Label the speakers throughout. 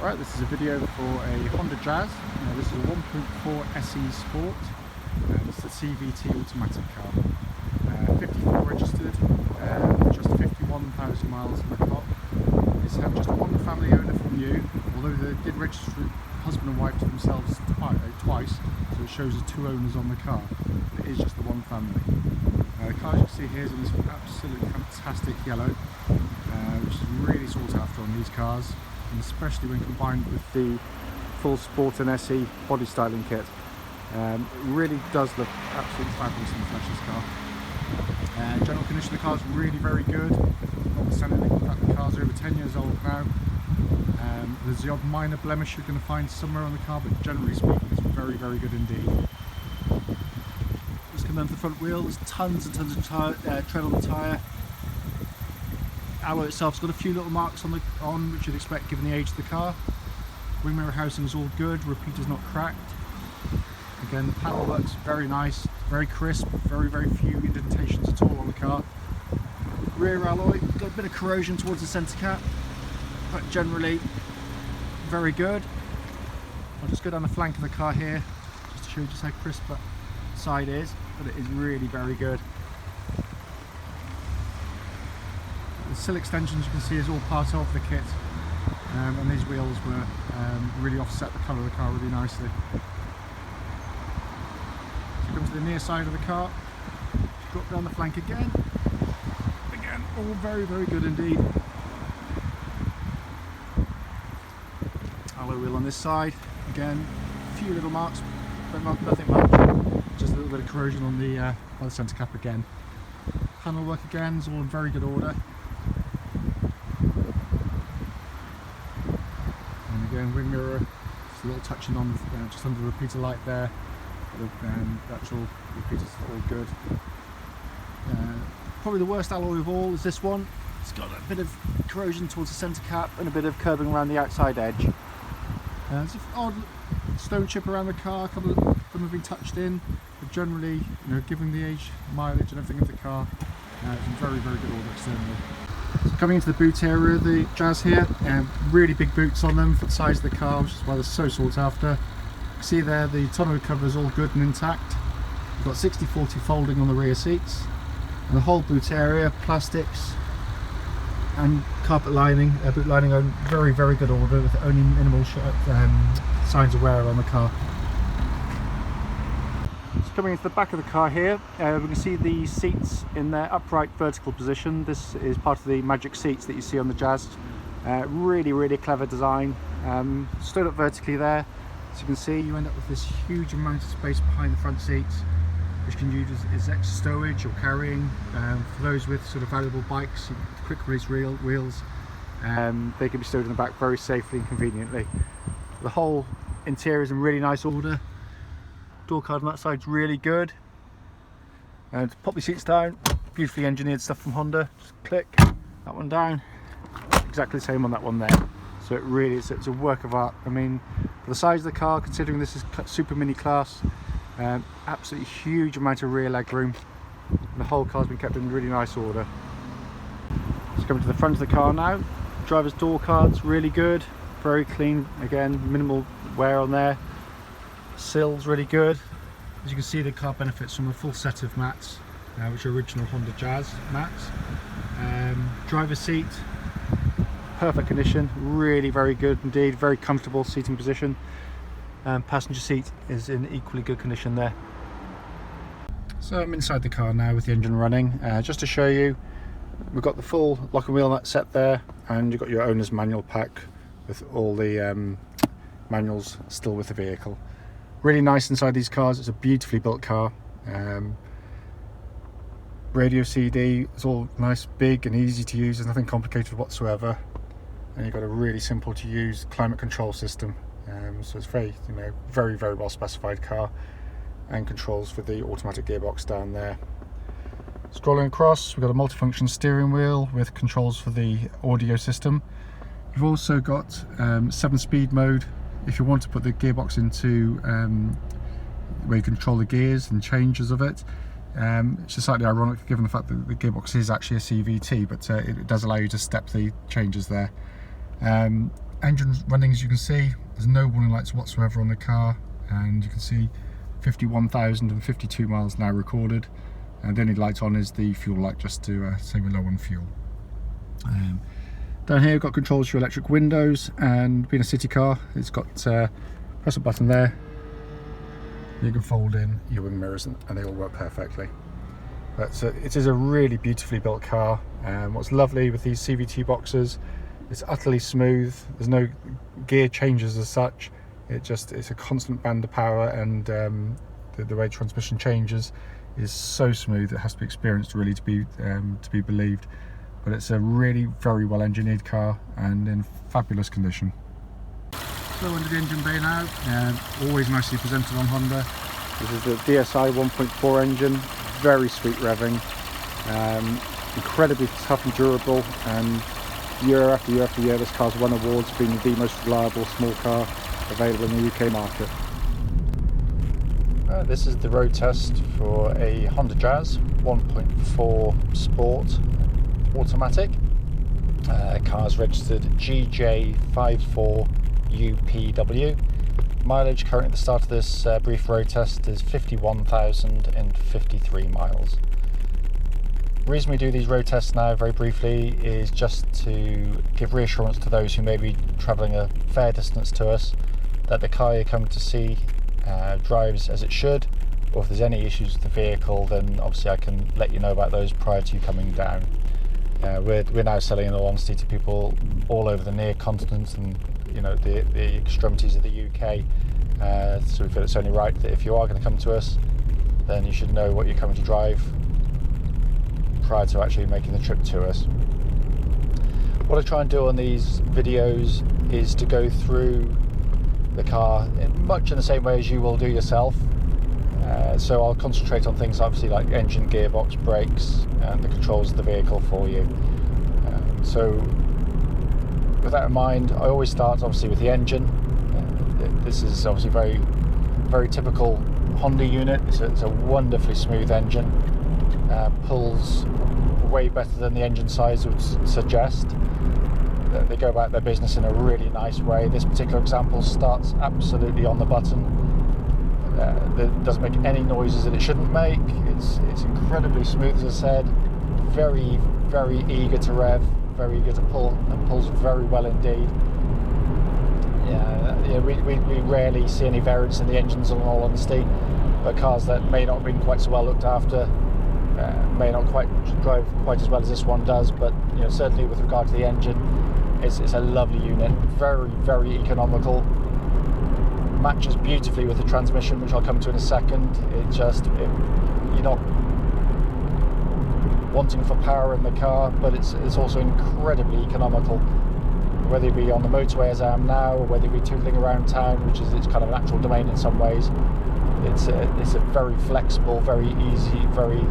Speaker 1: Right, this is a video for a Honda Jazz. This is a 1.4i-DSi Sport. It's a CVT automatic car. 54 registered, just 51,000 miles on the clock. It's had just one family owner from new, although they did register husband and wife to themselves twice, so it shows the two owners on the car. It is just the one family. The car, as you can see here, is in this absolutely fantastic yellow, which is really sought after on these cars, and especially when combined with the full Sport and SE body styling kit. It really does look absolutely fabulous in the flesh, this car. General condition of the car is really very good, notwithstanding that the car's over 10 years old now. There's the odd minor blemish you're going to find somewhere on the car, but generally speaking it's very, very good indeed. Let's come down to the front wheel. There's tons and tons of tread on the tyre. Alloy itself's got a few little marks on which you'd expect given the age of the car. Wing mirror housing is all good, repeater's not cracked. Again, the panel works very nice, very crisp, very, very few indentations at all on the car. Rear alloy, got a bit of corrosion towards the centre cap, but generally very good. I'll just go down the flank of the car here just to show you just how crisp that side is, but it is really very good. The sill extensions you can see is all part of the kit, and these wheels were really offset the colour of the car really nicely. So come to the near side of the car, drop down the flank again, all very, very good indeed. Alloy wheel on this side, again a few little marks, but nothing much, just a little bit of corrosion on the centre cap again. Panel work again is all in very good order. And again, wing mirror, just a little touching on just under the repeater light there. The actual repeater's all good. Probably the worst alloy of all is this one. It's got a bit of corrosion towards the centre cap and a bit of curving around the outside edge. There's an odd stone chip around the car, a couple of them have been touched in, but generally, given the age, mileage and everything of the car, it's in very, very good order externally. So coming into the boot area of the Jazz here, really big boots on them for the size of the car, which is why they're so sought after. You can see there the tonneau cover is all good and intact. You've got 60/40 folding on the rear seats, and the whole boot area, plastics and carpet lining, boot lining are in very, very good order with only minimal signs of wear on the car. So coming into the back of the car here, we can see the seats in their upright vertical position. This is part of the magic seats that you see on the Jazz. Really, really clever design. Stood up vertically there, as you can see, you end up with this huge amount of space behind the front seats, which can use as extra stowage or carrying. For those with sort of valuable bikes, quick release wheels, they can be stowed in the back very safely and conveniently. The whole interior is in really nice order. Door card on that side is really good. And pop the seats down, beautifully engineered stuff from Honda. Just click that one down, exactly the same on that one there. So it really is, it's a work of art. I mean, for the size of the car, considering this is super mini class, absolutely huge amount of rear leg room, and the whole car's been kept in really nice order. Let's come to the front of the car now. Driver's door cards, really good, very clean, again minimal wear on there. Sills really good. As you can see, the car benefits from a full set of mats, which are original Honda Jazz mats. Driver's seat, perfect condition, really very good indeed, very comfortable seating position. Passenger seat is in equally good condition there. So I'm inside the car now with the engine running. Just to show you, we've got the full lock and wheel nut set there, and you've got your owner's manual pack with all the manuals still with the vehicle. Really nice inside these cars. It's a beautifully built car. Radio CD, it's all nice, big and easy to use. There's nothing complicated whatsoever, and you've got a really simple to use climate control system. So it's very, very, very well specified car, and controls for the automatic gearbox down there. Scrolling across, we've got a multifunction steering wheel with controls for the audio system. You've also got 7-speed mode if you want to put the gearbox into where you control the gears and changes of it. It's just slightly ironic given the fact that the gearbox is actually a CVT, but it does allow you to step the changes there. Engine running, as you can see, there's no warning lights whatsoever on the car, and you can see 51,052 miles now recorded, and the only light on is the fuel light, just to say we're low on fuel. Down here we've got controls for electric windows, and being a city car, it's got press a button there, you can fold in your wing mirrors and they all work perfectly. But it is a really beautifully built car. What's lovely with these CVT boxes, it's utterly smooth, there's no gear changes as such, it's a constant band of power, and the way transmission changes is so smooth it has to be experienced really to be believed. But it's a really very well engineered car and in fabulous condition. So under the engine bay now, always nicely presented on Honda. This is the DSi 1.4 engine, very sweet revving, incredibly tough and durable, and year after year after year this car's won awards for being the most reliable small car available in the UK market. This is the road test for a Honda Jazz 1.4 Sport automatic. Car's registered GJ54UPW. Mileage currently at the start of this brief road test is 51,053 miles. The reason we do these road tests now very briefly is just to give reassurance to those who may be travelling a fair distance to us that the car you're coming to see drives as it should, or if there's any issues with the vehicle, then obviously I can let you know about those prior to you coming down. We're now selling, in all honesty, to people all over the near continent and the extremities of the UK, so we feel it's only right that if you are going to come to us, then you should know what you're coming to drive prior to actually making the trip to us. What I try and do on these videos is to go through the car much in the same way as you will do yourself. So I'll concentrate on things obviously like engine, gearbox, brakes and the controls of the vehicle for you. So with that in mind, I always start obviously with the engine. This is obviously very, very typical Honda unit. It's a wonderfully smooth engine. Pulls way better than the engine size would suggest. They go about their business in a really nice way. This particular example starts absolutely on the button. It doesn't make any noises that it shouldn't make. It's incredibly smooth, as I said. Very, very eager to rev, very eager to pull, and pulls very well indeed. We rarely see any variance in the engines, in all honesty, but cars that may not have been quite so well looked after may not quite drive quite as well as this one does, but certainly with regard to the engine, it's a lovely unit, very, very economical. Matches beautifully with the transmission, which I'll come to in a second. You're not wanting for power in the car, but it's also incredibly economical. Whether you be on the motorway as I am now, or whether you be tootling around town, which is its kind of natural domain in some ways, it's a very flexible, very easy, very,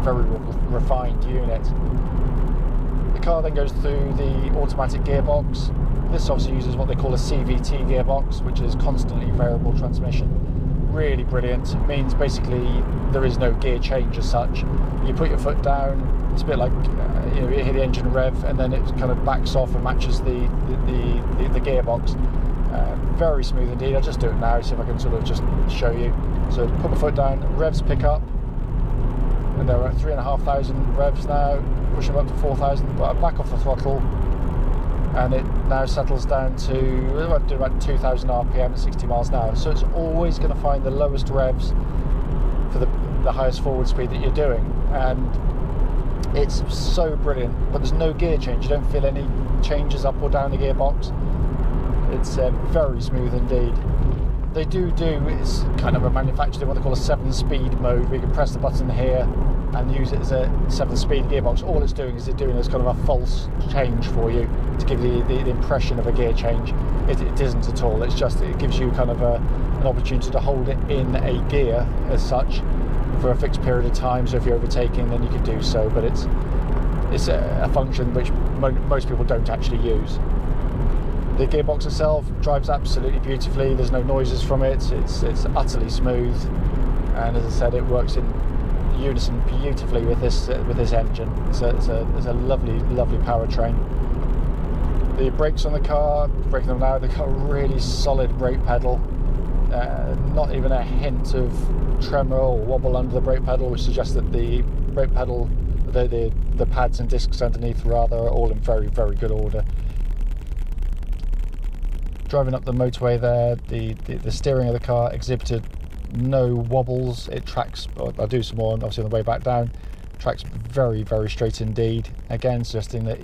Speaker 1: very refined unit. The car then goes through the automatic gearbox. This obviously uses what they call a CVT gearbox, which is constantly variable transmission. Really brilliant. It means basically there is no gear change as such. You put your foot down, it's a bit like you hear the engine rev, and then it kind of backs off and matches the gearbox. Very smooth indeed. I'll just do it now, see if I can sort of just show you. So put my foot down, revs pick up, and they're at 3,500 revs now, pushing up to 4,000, but I back off the throttle, and it now settles down to do about 2,000 RPM at 60 miles an hour. So it's always going to find the lowest revs for the highest forward speed that you're doing, and it's so brilliant. But there's no gear change. You don't feel any changes up or down the gearbox. It's very smooth indeed. They do it's kind of a manufactured what they call a 7-speed mode, where you can press the button here and use it as a 7-speed gearbox. All it's doing is doing this kind of a false change for you to give the impression of a gear change. It isn't at all. It gives you kind of an opportunity to hold it in a gear as such for a fixed period of time. So if you're overtaking, then you can do so. But it's a function which most people don't actually use. The gearbox itself drives absolutely beautifully. There's no noises from it. It's utterly smooth, and as I said, it works in unison beautifully with this engine. It's a lovely powertrain. The brakes on the car, breaking them now, they've got a really solid brake pedal. Not even a hint of tremor or wobble under the brake pedal, which suggests that the brake pedal, the pads and discs underneath rather, are all in very, very good order. Driving up the motorway there, the steering of the car exhibited no wobbles. It tracks, I'll do some more obviously on the way back down, tracks very, very straight indeed. Again, suggesting that,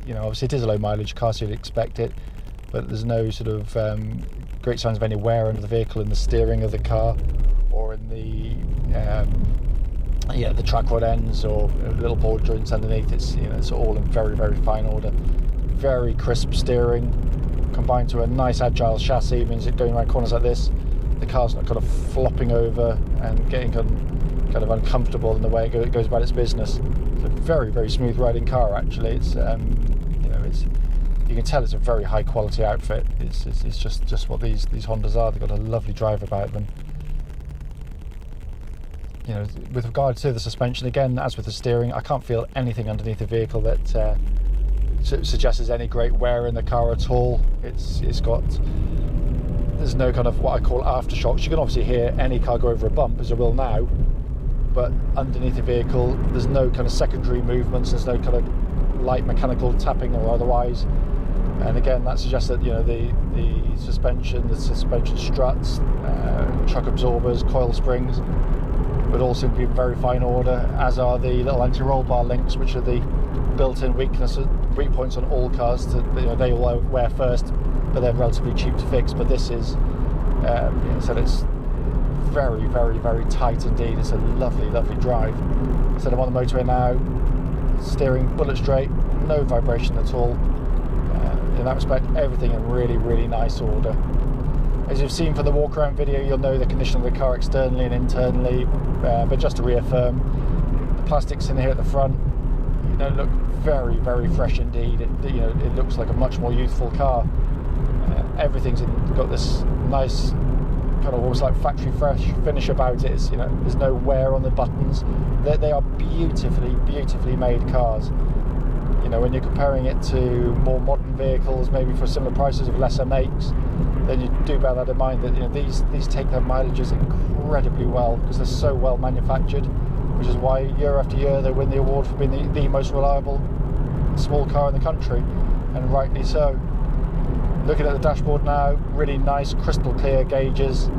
Speaker 1: you know, obviously it is a low mileage car, so you'd expect it, but there's no sort of great signs of any wear under the vehicle in the steering of the car, or in the the track rod ends or little ball joints underneath. It's, you know, it's all in very, very fine order. Very crisp steering, combined to a nice agile chassis, means that going around corners like this, the car's not kind of flopping over and getting kind of uncomfortable in the way it goes about its business. It's a very, very smooth riding car actually. It's you can tell it's a very high quality outfit. It's just what these Hondas are. They've got a lovely drive about them. You know, with regard to the suspension, again, as with the steering, I can't feel anything underneath the vehicle that suggests any great wear in the car at all. There's no kind of what I call aftershocks. You can obviously hear any car go over a bump, as I will now, but underneath the vehicle there's no kind of secondary movements, there's no kind of light mechanical tapping or otherwise. And again, that suggests that, you know, the suspension struts, shock absorbers, coil springs would all seem to be in very fine order, as are the little anti-roll bar links, which are the built-in weak points on all cars. They all wear first, but they're relatively cheap to fix. But this is, so it's very, very, very tight indeed. It's a lovely, lovely drive. So I'm on the motorway now, steering bullet straight, no vibration at all. In that respect, everything in really, really nice order. As you've seen from the walk around video, you'll know the condition of the car externally and internally, but just to reaffirm, the plastics in here at the front, you know, look very, very fresh indeed. It looks like a much more youthful car. Everything's got this nice kind of almost like factory fresh finish about it. It's, you know, there's no wear on the buttons. They are beautifully, beautifully made cars. You know, when you're comparing it to more modern vehicles, maybe for similar prices of lesser makes, then you do bear that in mind, that, you know, these take their mileages incredibly well because they're so well manufactured, which is why year after year they win the award for being the most reliable small car in the country, and rightly so. Looking at the dashboard now, really nice crystal clear gauges.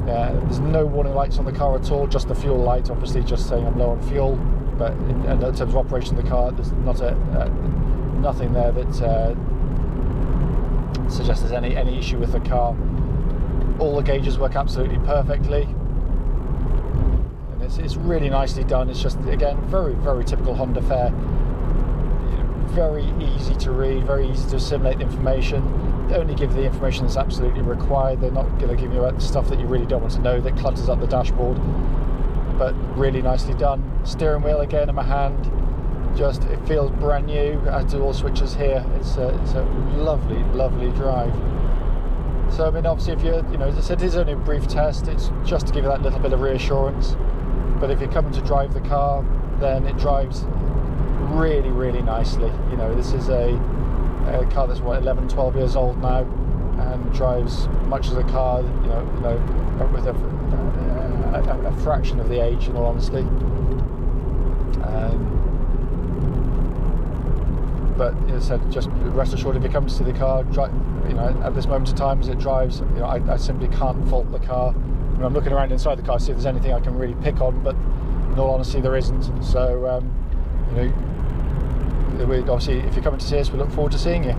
Speaker 1: There's no warning lights on the car at all, just the fuel light, obviously just saying I'm low on fuel. But in terms of operation of the car, there's nothing there that suggests there's any issue with the car. All the gauges work absolutely perfectly, and it's really nicely done. It's just, again, very, very typical Honda fare. You know, very easy to read, very easy to assimilate the information. They only give the information that's absolutely required. They're not going to give you stuff that you really don't want to know that clutters up the dashboard. But really nicely done. Steering wheel again in my hand, it feels brand new. I do all switches here. It's a lovely, lovely drive. So I mean, obviously, if you're, you know, as I said, it is only a brief test. It's just to give you that little bit of reassurance. But if you're coming to drive the car, then it drives really, really nicely. You know, this is a car that's 11, 12 years old now, and drives much as a car, you know, with a fraction of the age, in all honesty. But as I said, just rest assured, if you come to see the car, you know, at this moment in time as it drives, you know, I simply can't fault the car. I mean, I'm looking around inside the car to see if there's anything I can really pick on, but in all honesty, there isn't. So, you know, obviously, if you're coming to see us, we look forward to seeing you.